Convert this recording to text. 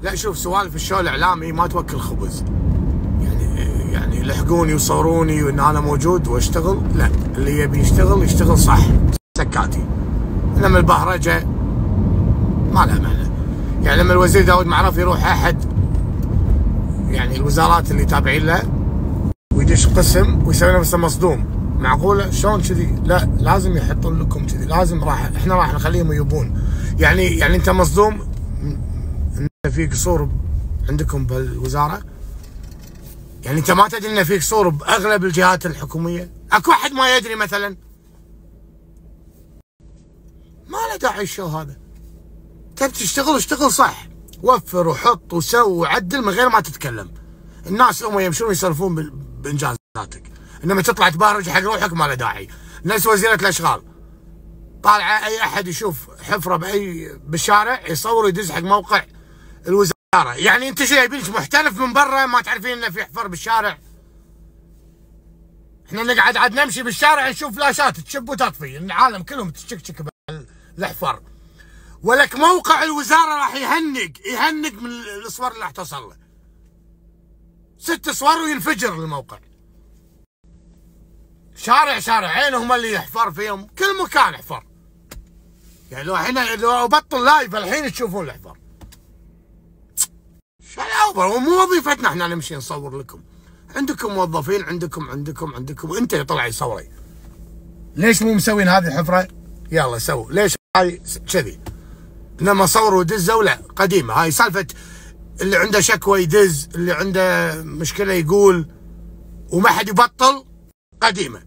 لا شوف، سوالف الشو الاعلامي ما توكل خبز. يعني يلحقوني ويصوروني وان انا موجود واشتغل، لا، اللي يبي يشتغل صح سكاتي. انما البهرجه ما لها معنى. يعني لما الوزير داود معرف يروح احد يعني الوزارات اللي تابعين له ويدش قسم ويسوي نفسه مصدوم، معقوله؟ شلون كذي؟ لا، لازم يحطون لكم كذي، لازم احنا راح نخليهم يبون. يعني انت مصدوم ان في قصور عندكم بالوزاره؟ يعني انت ما تدري ان في قصور باغلب الجهات الحكوميه؟ اكو احد ما يدري مثلا؟ ما له داعي الشو هذا. تبي تشتغل اشتغل صح، وفر وحط وسوي وعدل من غير ما تتكلم. الناس هم يمشون يسولفون بانجازاتك، انما تطلع تبارج حق روحك ما له داعي. نفس وزيره الاشغال طالعه، اي احد يشوف حفره بالشارع يصور ويدز حق موقع الوزاره. يعني انت شو يبيلك محترف من برا ما تعرفين انه في حفر بالشارع؟ احنا نقعد عاد نمشي بالشارع نشوف فلاشات تشب وتطفي، العالم كلهم تشكشك بالحفر. ولك موقع الوزاره راح يهنق من الصور اللي راح توصل له. 6 صور وينفجر الموقع. شارعين هم اللي يحفر فيهم، كل مكان حفر. يعني لو بطل لايف الحين تشوفون الحفر. شو الاوبر؟ ومو وظيفتنا احنا نمشي نصور لكم. عندكم موظفين، عندكم وانت اللي طلع يصوري. ليش مو مسوين هذه الحفره؟ يلا سووا. ليش هاي كذي؟ انما صوروا ودزوا، لا، قديمه هاي سالفه. اللي عنده شكوى يدز، اللي عنده مشكله يقول، وما حد يبطل، قديمه.